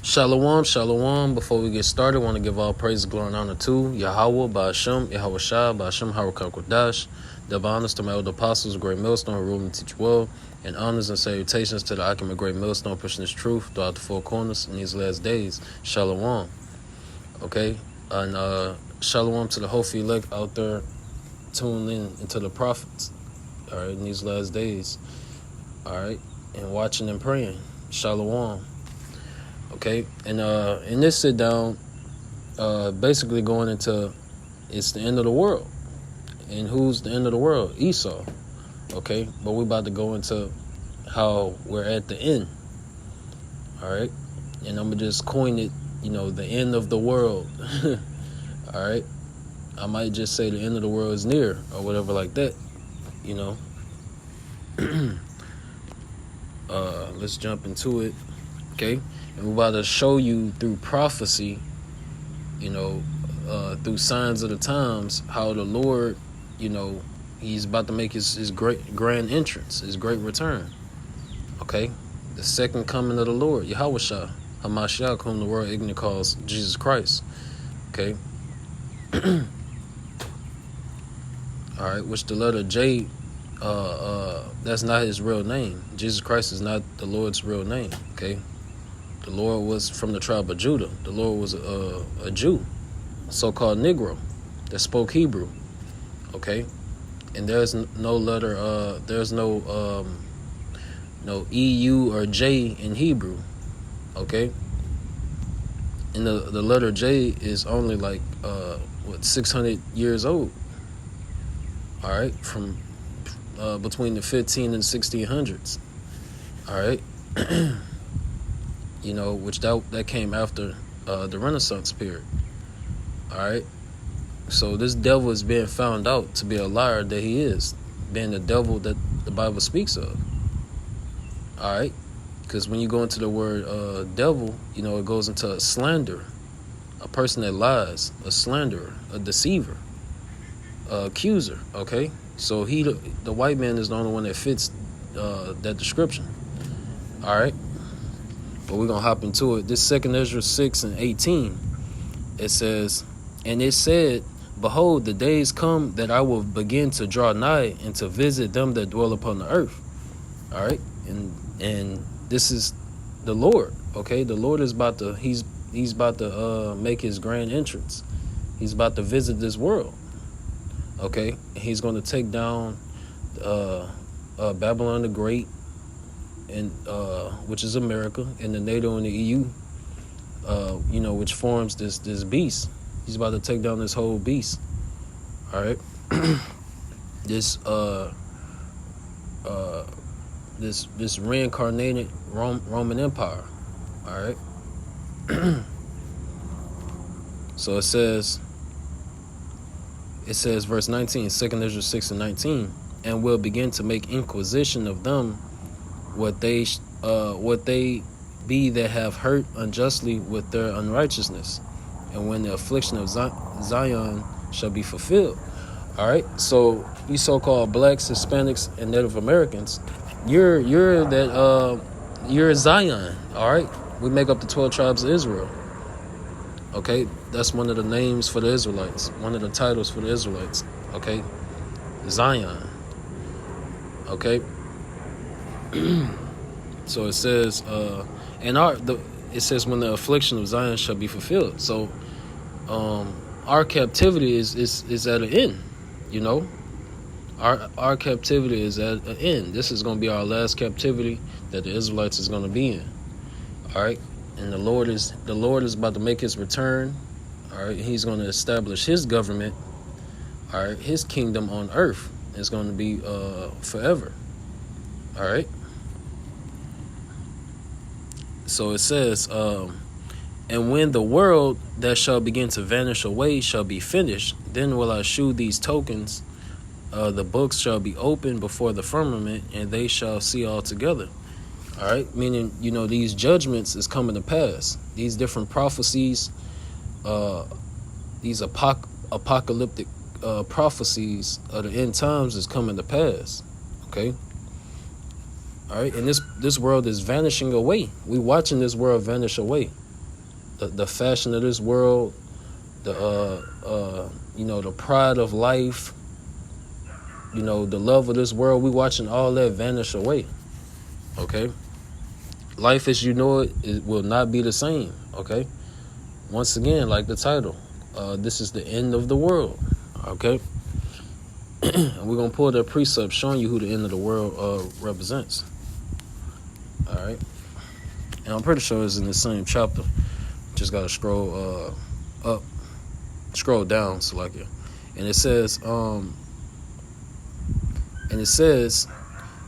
Shalom, shalom. Before we get started, I want to give all praise, glory, and honor to Yahweh, Ba'ashem, Yahweh Shah, Ba'ashem, Harakah Kodash. Double honors to my elder apostles, great millstone, who rule and teach well, and honors and salutations to the Akim, a great millstone, pushing this truth throughout the four corners in these last days. Shalom. Okay? And shalom to the Hofi elect out there tuning in into the prophets, all right, in these last days, all right, and watching and praying. Shalom. Okay, and in this sit down, basically going into it's the end of the world, and who's the end of the world? Esau. Okay, but we're about to go into how we're at the end. All right, and I'm gonna just coin it, the end of the world. All right, I might just say the end of the world is near or whatever like that. Let's jump into it. Okay. And we're about to show you through prophecy, through signs of the times, how the Lord, he's about to make his great grand entrance, his great return. Okay? The second coming of the Lord, Yahweh Shah, Hamashiach, whom the world ignorant calls Jesus Christ. Okay? All right, which the letter J, that's not his real name. Jesus Christ is not the Lord's real name. Okay? The Lord was from the tribe of Judah. The Lord was a Jew, a so-called Negro that spoke Hebrew. Okay, and there's no letter. There's no EU or J in Hebrew. Okay, and the letter J is only like 600 years old. All right, from between the 15 and 1600s. All right. Which that came after the Renaissance period. All right, so this devil is being found out to be a liar that he is, being the devil that the Bible speaks of. All right, because when you go into the word devil, it goes into a slander, a person that lies, a slanderer, a deceiver, accuser. Okay, so the white man is the only one that fits that description. All right. But we're going to hop into it. This 2 Ezra 6 and 18, it says, "And it said, Behold, the days come that I will begin to draw nigh and to visit them that dwell upon the earth." All right. And this is the Lord. Okay. The Lord is about to, he's about to make his grand entrance. He's about to visit this world. Okay. He's going to take down Babylon the Great, and which is America, and the NATO and the EU, which forms this beast. He's about to take down this whole beast. All right, this reincarnated Roman Empire. All right. So it says verse 19, 2 Ezra 6 and 19, "And will begin to make inquisition of them what they be that have hurt unjustly with their unrighteousness, and when the affliction of Zion shall be fulfilled." All right, so you so-called blacks, Hispanics, and Native Americans, you're Zion. All right, we make up the 12 tribes of Israel. Okay, that's one of the names for the Israelites, one of the titles for the Israelites. Okay, Zion. Okay. So it says, it says when the affliction of Zion shall be fulfilled. So, our captivity is at an end. Our captivity is at an end. This is going to be our last captivity that the Israelites is going to be in. All right, and the Lord is about to make his return. All right, he's going to establish his government. All right, his kingdom on earth is going to be forever. All right. So it says, "And when the world that shall begin to vanish away shall be finished, then will I shew these tokens. The books shall be opened before the firmament, and they shall see all together." All right, meaning, these judgments is coming to pass. These different prophecies, these apocalyptic prophecies of the end times is coming to pass. Okay. All right, and this world is vanishing away. We're watching this world vanish away. the fashion of this world, the the pride of life, the love of this world. We watching all that vanish away. Okay, life as you know it will not be the same. Okay, once again, like the title, this is the end of the world. Okay, and we're gonna pull that precept showing you who the end of the world represents. All right, and I'm pretty sure it's in the same chapter. Just gotta scroll up, scroll down, so like it, and it says,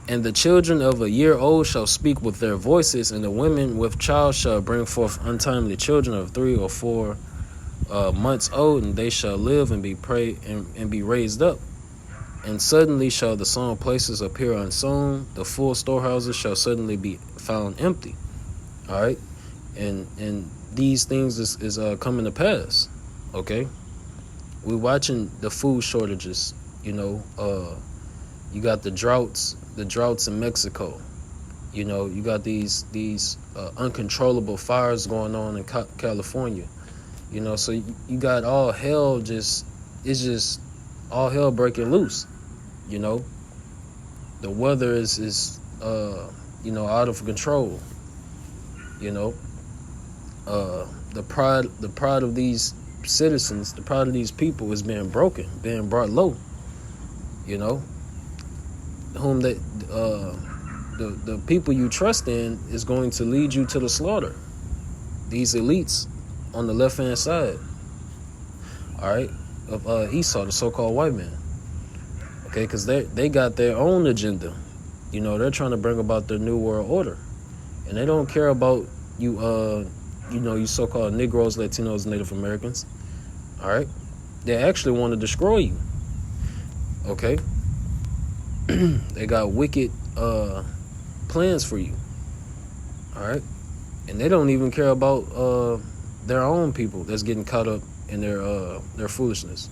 and the children of a year old shall speak with their voices, and the women with child shall bring forth untimely children of 3 or 4 months old, and they shall live and be and be raised up. And suddenly shall the sown places appear unsown; the full storehouses shall suddenly be found empty. All right, and these things is coming to pass. Okay, we're watching the food shortages. You got the droughts in Mexico. You got these uncontrollable fires going on in California. So you got all hell it's just all hell breaking loose. The weather is out of control. The pride of these citizens, the pride of these people is being broken, being brought low. Whom the people you trust in is going to lead you to the slaughter. These elites on the left hand side, all right, of Esau, the so-called white man. Okay, because they got their own agenda. They're trying to bring about their new world order, and they don't care about you. You so-called Negroes, Latinos, Native Americans. All right, they actually want to destroy you. Okay. They got wicked plans for you. All right, and they don't even care about their own people that's getting caught up in their foolishness.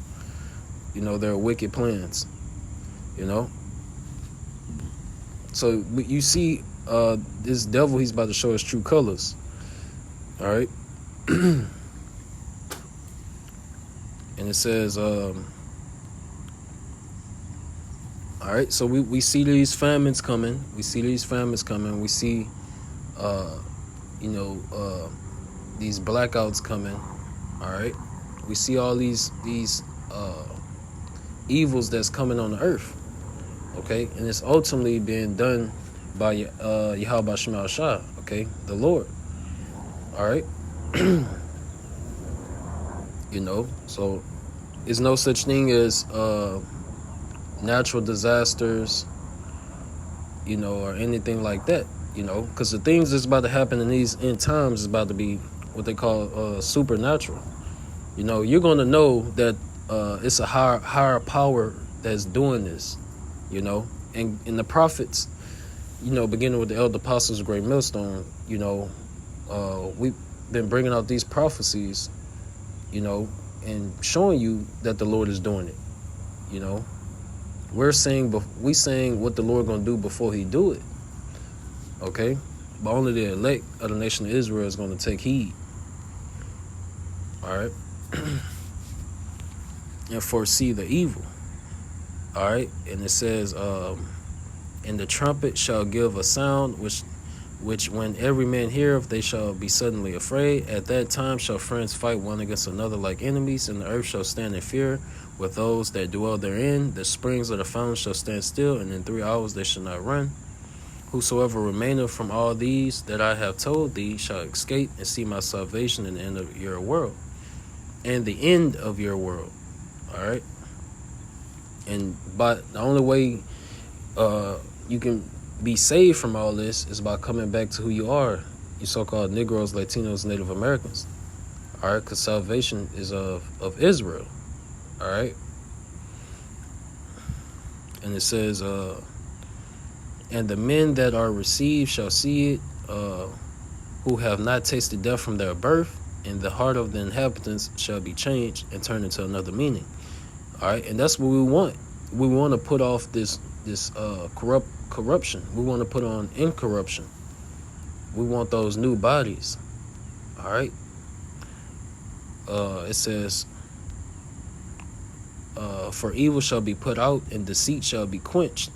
Their wicked plans. So you see, this devil, he's about to show his true colors. All right, and it says. All right, so we see these famines coming. We see, these blackouts coming. All right, we see all these evils that's coming on the earth. Okay, and it's ultimately being done by Yahweh Shema Shah. Okay, the Lord. All right, so it's no such thing as natural disasters, or anything like that, because the things that's about to happen in these end times is about to be what they call supernatural. You're going to know that it's a higher power that's doing this, and the prophets, beginning with the elder apostles of Great Millstone, we've been bringing out these prophecies, and showing you that the Lord is doing it. We saying what the Lord gonna do before He do it. Okay, but only the elect of the nation of Israel is gonna take heed. All right, and foresee the evil. All right, and it says, and the trumpet shall give a sound, which when every man heareth, they shall be suddenly afraid. At that time shall friends fight one against another like enemies, and the earth shall stand in fear with those that dwell therein. The springs of the fountain shall stand still, and in 3 hours they shall not run. Whosoever remaineth from all these that I have told thee shall escape and see my salvation in the end of your world. And the end of your world. All right? But the only way you can be saved from all this is by coming back to who you are, you so-called Negroes, Latinos, Native Americans. All right? Because salvation is of Israel. All right, and it says, and the men that are received shall see it, who have not tasted death from their birth, and the heart of the inhabitants shall be changed and turned into another meaning. All right, and that's what we want. We want to put off this corruption. We want to put on incorruption. We want those new bodies. All right, It says, for evil shall be put out and deceit shall be quenched.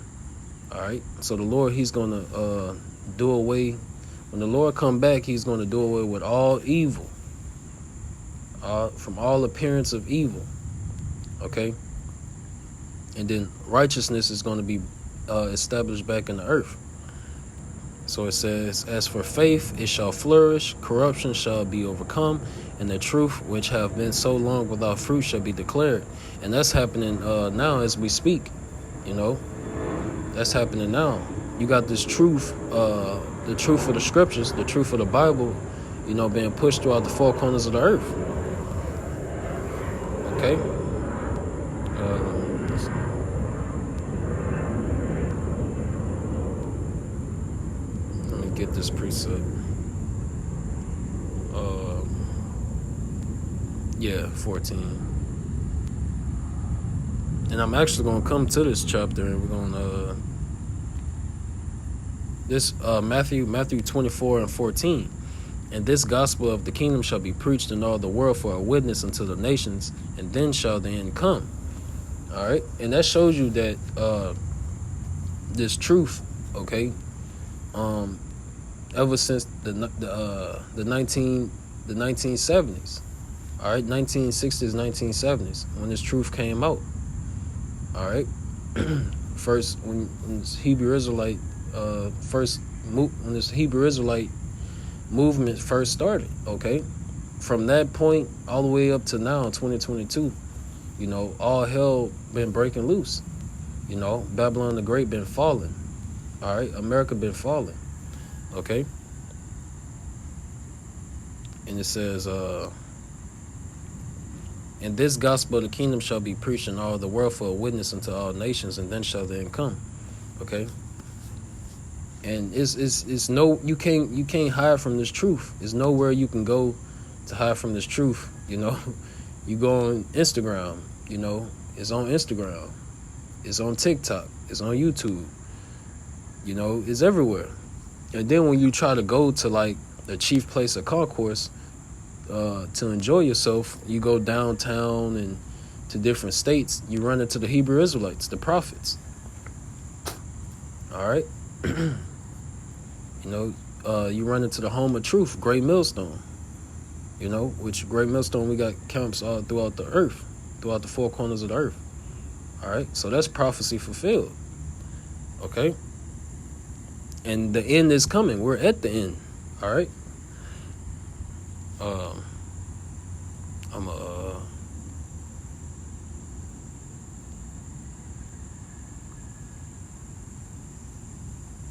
All right. So the Lord, he's going to do away. When the Lord come back, he's going to do away with all evil, from all appearance of evil. Okay. And then righteousness is going to be established back in the earth. So it says, as for faith, it shall flourish, corruption shall be overcome, and the truth which have been so long without fruit shall be declared. And that's happening now as we speak. You know, that's happening now. You got this truth, the truth of the scriptures, the truth of the Bible, you know, being pushed throughout the four corners of the earth. Okay? Let me get this precept. Yeah, 14. And I'm actually going to come to this chapter, and we're going to Matthew 24 and 14. And this gospel of the kingdom shall be preached in all the world for a witness unto the nations, and then shall the end come. All right, and that shows you that this truth, okay, ever since the 1970s, all right, 1960s, 1970s, when this truth came out. All right, first when this Hebrew Israelite when this Hebrew Israelite movement first started. Okay, from that point all the way up to now, 2022, you know, all hell been breaking loose. You know, Babylon the Great been falling. All right, America been falling. Okay, and it says, and this gospel of the kingdom shall be preached in all the world for a witness unto all nations, and then shall the end come. Okay, and it's no, you can't hide from this truth. There's nowhere you can go to hide from this truth. You know, you go on Instagram. You know, it's on Instagram, it's on TikTok, it's on YouTube. You know, it's everywhere. And then when you try to go to like the chief place of concourse to enjoy yourself, you go downtown and to different states, you run into the Hebrew Israelites, the prophets. All right. You know, you run into the home of truth, Great Millstone. You know, which Great Millstone, we got camps all throughout the earth, throughout the four corners of the earth. All right, so that's prophecy fulfilled. Okay, and the end is coming. We're at the end. All right.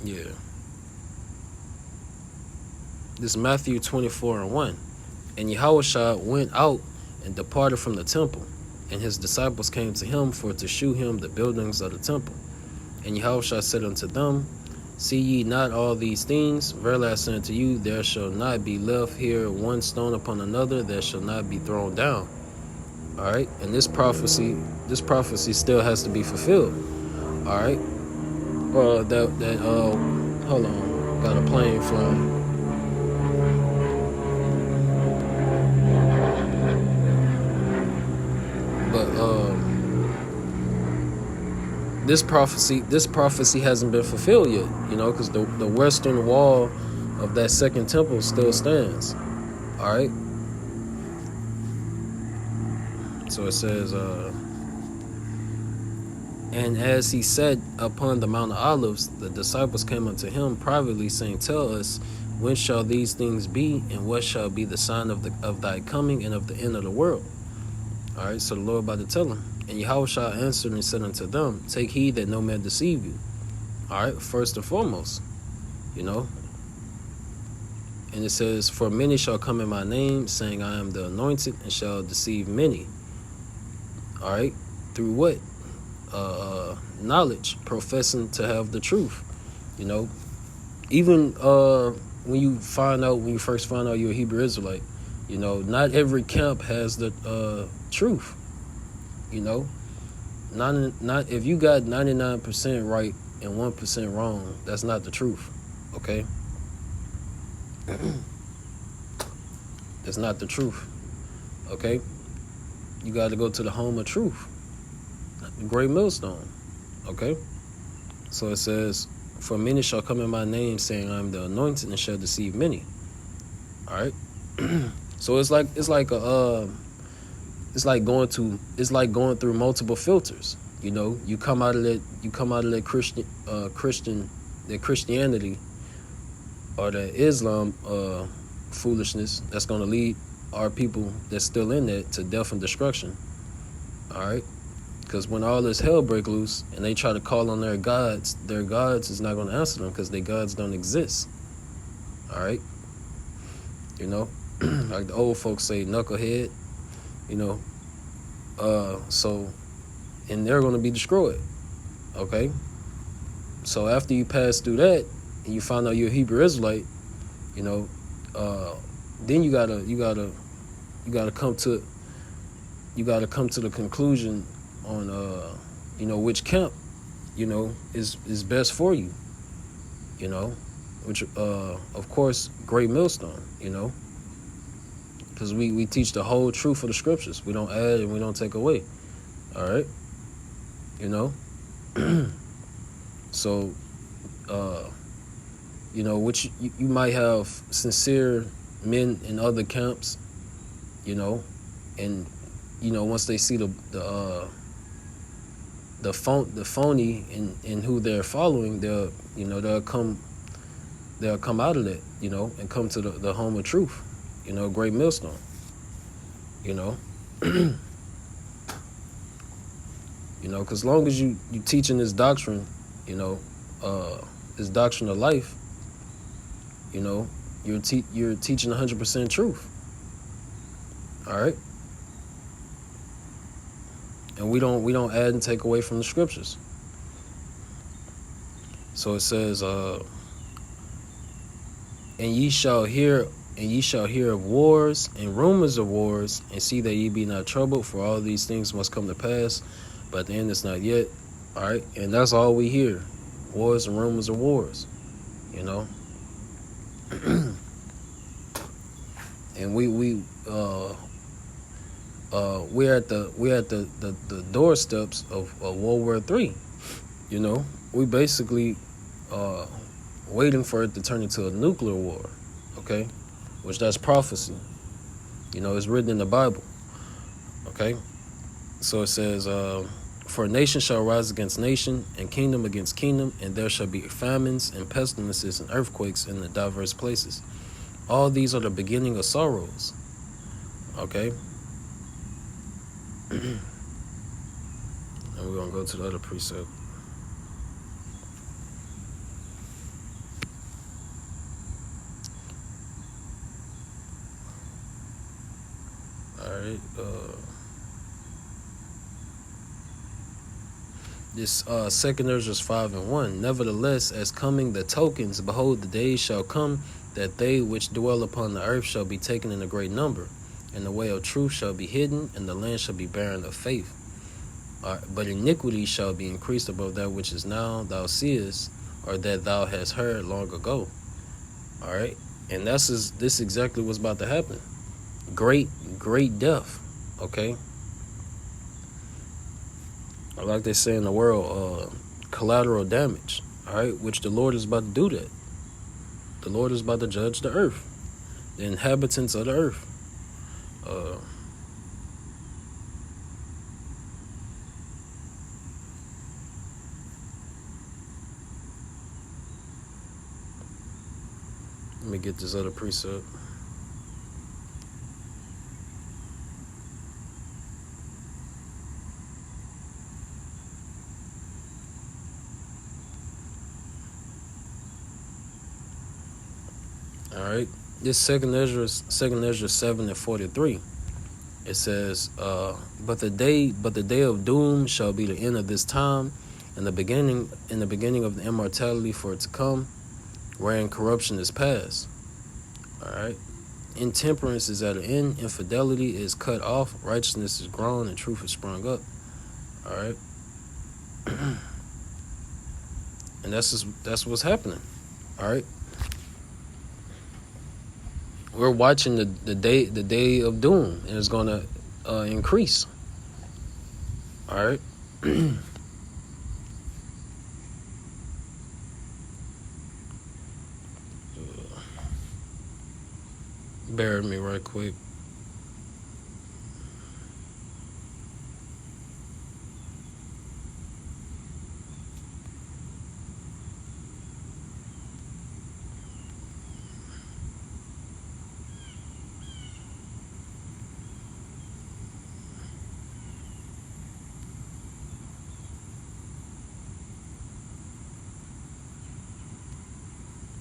Yeah. This Matthew 24 and 1. And Yahushua went out and departed from the temple, and his disciples came to him for to shew him the buildings of the temple. And Yahushua said unto them, see ye not all these things? Verily I say unto you, there shall not be left here one stone upon another that shall not be thrown down. All right, and this prophecy still has to be fulfilled. All right, hold on, got a plane flying. But this prophecy hasn't been fulfilled yet, you know, because the western wall of that second temple still stands. All right. So it says, and as he sat upon the Mount of Olives, the disciples came unto him privately, saying, tell us, when shall these things be, and what shall be the sign of thy coming and of the end of the world? All right, so the Lord about to tell him. And Yahushua answered and said unto them, take heed that no man deceive you. All right, first and foremost, you know. And it says, for many shall come in my name, saying, I am the anointed, and shall deceive many. All right, through what? Knowledge, professing to have the truth. You know, even when you first find out you're a Hebrew Israelite, you know, not every camp has the truth. You know, not if you got 99% right and 1% wrong, that's not the truth. Okay, that's not the truth. Okay, you got to go to the home of truth, the great millstone. Okay, so it says, "For many shall come in my name, saying I am the anointed, and shall deceive many." All right, so it's like it's like going through multiple filters. You know, you come out of that Christianity or the Islam foolishness that's going to lead our people that's still in that to death and destruction. All right, because when all this hell break loose and they try to call on their gods is not going to answer them because their gods don't exist. All right, you know, like the old folks say, knucklehead. You know, so, and they're going to be destroyed. Okay, so after you pass through that and you find out you're a Hebrew Israelite, you know, then you gotta come to the conclusion on you know, which camp, you know, is best for you, you know, which of course, great millstone, you know, because we teach the whole truth of the scriptures. We don't add and we don't take away. All right, you know. So you know, which you might have sincere men in other camps, you know, and you know, once they see the phony in who they're following, they'll come out of that, you know, and come to the home of truth, you know, great millstone, you know. You know, because long as you teaching this doctrine, you know, this doctrine of life, you know, you're teaching 100% truth. All right, and we don't add and take away from the scriptures. So it says, and ye shall hear of wars and rumors of wars, and see that ye be not troubled, for all these things must come to pass, but the end is not yet. All right, and that's all we hear: wars and rumors of wars. You know, and we're at the doorsteps of World War III. You know, we basically waiting for it to turn into a nuclear war. Okay, which that's prophecy. You know, it's written in the Bible. Okay, so it says, for nation shall rise against nation, and kingdom against kingdom, and there shall be famines and pestilences and earthquakes in the diverse places. All these are the beginning of sorrows. Okay? And we're going to go to the other precept. All right. This 2 Ezra 5:1. Nevertheless, as coming the tokens, behold, the days shall come that they which dwell upon the earth shall be taken in a great number, and the way of truth shall be hidden, and the land shall be barren of faith. But iniquity shall be increased above that which is now thou seest, or that thou hast heard long ago. All right, and this exactly what's about to happen. Great death. Okay. Like they say in the world, collateral damage. All right, which the Lord is about to do that. The Lord is about to judge the earth, the inhabitants of the earth. Let me get this other precept. All right, this 2 Ezra 7:43. It says, but the day of doom shall be the end of this time, and the beginning of the immortality for it to come, wherein corruption is past. All right, intemperance is at an end, infidelity is cut off, righteousness is grown, and truth is sprung up. All right, and that's what's happening. All right. we're watching the day of doom, and it's gonna increase. All right. Bear with me right quick.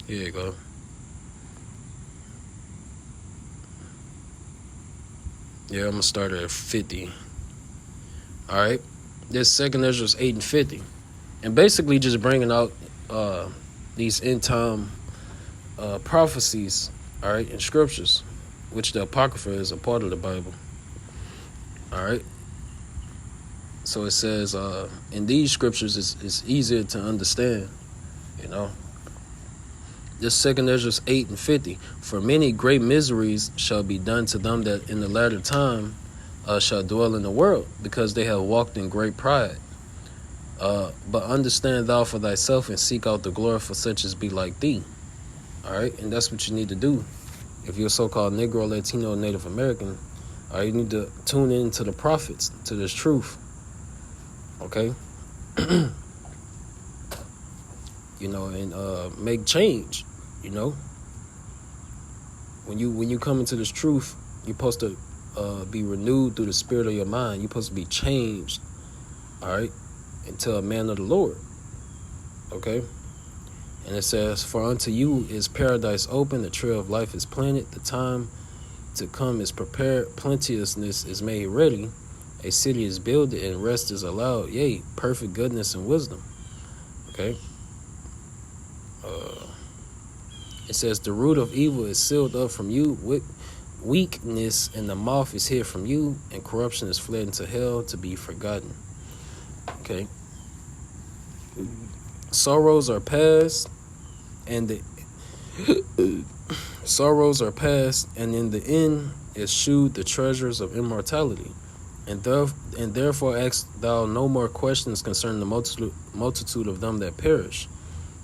Here you go. Yeah, I'm gonna start at 50. All right. This second Ezra's 8 and 50, and basically just bringing out these end time prophecies. All right, in scriptures, which the Apocrypha is a part of the Bible. All right. So it says in these scriptures, it's easier to understand. You know. This second Ezra's 8 and 50. For many great miseries shall be done to them that in the latter time shall dwell in the world, because they have walked in great pride. But understand thou for thyself, and seek out the glory for such as be like thee. All right, and that's what you need to do. If you're a so-called Negro, Latino, Native American, you need to tune in to the prophets, to this truth. Okay. You know, and make change. You know, when you come into this truth, you're supposed to be renewed through the spirit of your mind. You're supposed to be changed, all right, into a man of the Lord. Okay, and it says, "For unto you is paradise open, the tree of life is planted, the time to come is prepared, plenteousness is made ready, a city is builded, and rest is allowed. Yea, perfect goodness and wisdom." Okay. It says, the root of evil is sealed up from you, weakness and the mouth is hid from you, and corruption is fled into hell to be forgotten. Okay. Sorrows are past, and in the end is shewed the treasures of immortality. And therefore ask thou no more questions concerning the multitude of them that perish.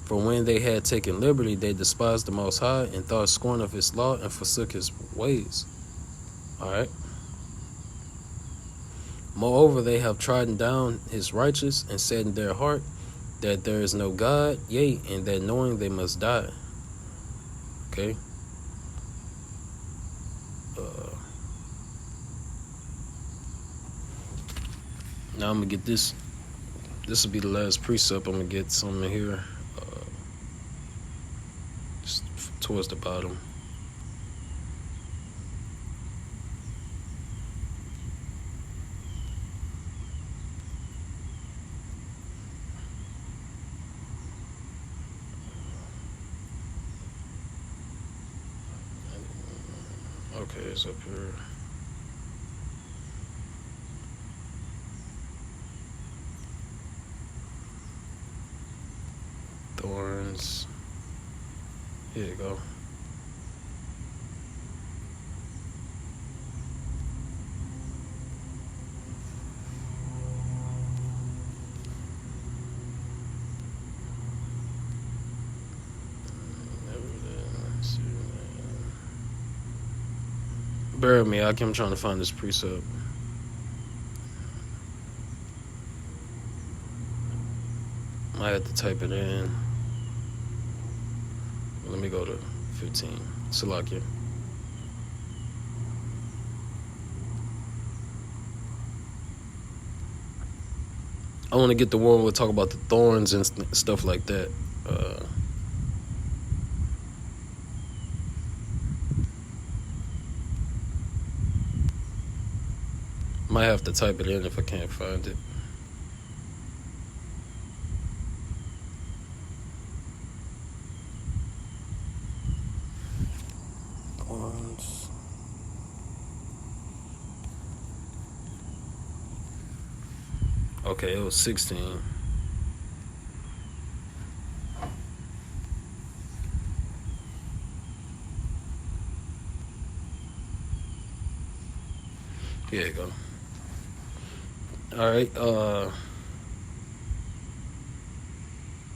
For when they had taken liberty, they despised the Most High, and thought scorn of his law, and forsook his ways. All right. Moreover, they have trodden down his righteous, and said in their heart that there is no God, yea, and that knowing they must die. Okay. Now I'm gonna get this. This will be the last precept. I'm gonna get something here. Just towards the bottom. Okay, it's up here. Thorns. Here you go. Bear with me, I'm trying to find this precept. I had to type it in. Let me go to 15. Salakia. I want to get the one where we'll talk about the thorns and stuff like that. Might have to type it in if I can't find it. Thorns. Okay, it was 16. Here you go. All right. I'm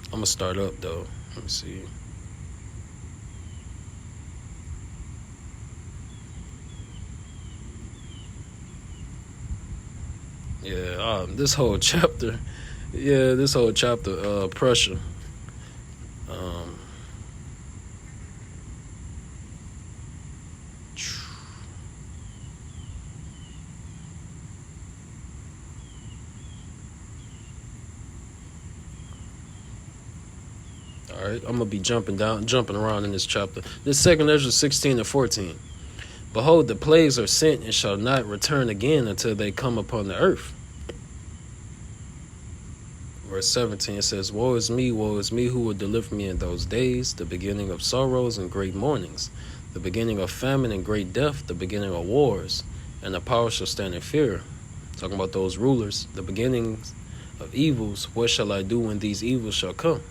gonna start up though. Let me see. Yeah. This whole chapter. Yeah, this whole chapter. Pressure. All right, I'm gonna be jumping around in this chapter. This second Ezra 16 and 14. Behold, the plagues are sent and shall not return again until they come upon the earth. Verse 17 says, woe is me, who will deliver me in those days, the beginning of sorrows and great mournings, the beginning of famine and great death, the beginning of wars, and the power shall stand in fear. Talking about those rulers, the beginnings of evils, what shall I do when these evils shall come?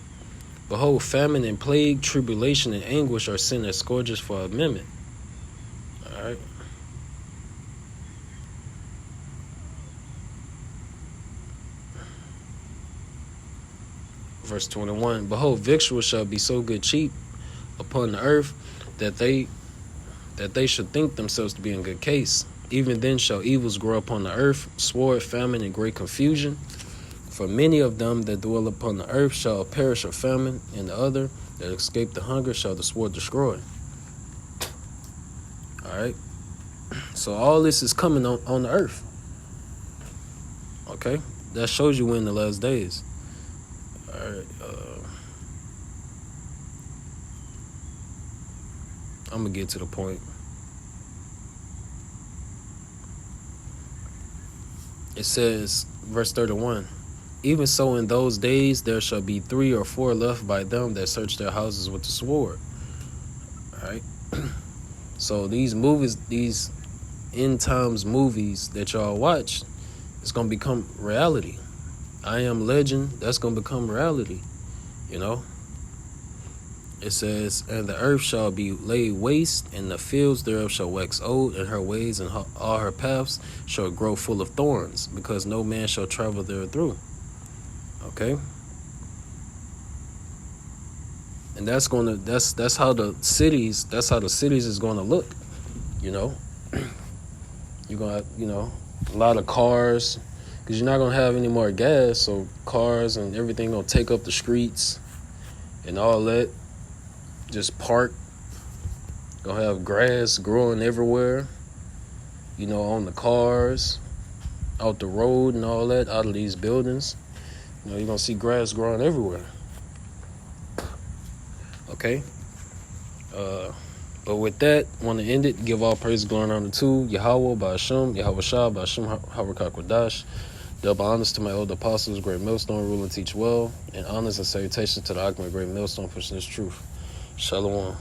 Behold, famine and plague, tribulation and anguish are sent as scourges for amendment. All right. Verse 21. Behold, victuals shall be so good cheap upon the earth that they should think themselves to be in good case. Even then shall evils grow upon the earth, sword, famine, and great confusion. For many of them that dwell upon the earth shall perish of famine, and the other that escape the hunger shall the sword destroy. All right. So all this is coming on the earth. Okay. That shows you we're in the last days. All right. I'm going to get to the point. It says, verse 31, even so in those days there shall be 3 or 4 left by them that search their houses with the sword. All right. So these movies, these end times movies that y'all watch, it's going to become reality. I Am Legend, that's going to become reality. You know? It says, and the earth shall be laid waste, and the fields thereof shall wax old, and her ways and all her paths shall grow full of thorns, because no man shall travel therethrough. Okay? And that's how the cities is gonna look, you know. You're gonna have, a lot of cars, because you're not gonna have any more gas, so cars and everything gonna take up the streets and all that. Just park. Gonna have grass growing everywhere, on the cars, out the road and all that, out of these buildings. You're gonna see grass growing everywhere. Okay. But with that, want to end it. Give all praise, glory, and honor to Yahweh, Ba'ashem, Yahweh Shah, Ba'ashem, Harakak Wadash. Double honors to my elder apostles, great millstone, rule and teach well, and honors and salutations to the Akhmet, great millstone, pushing this truth. Shalom.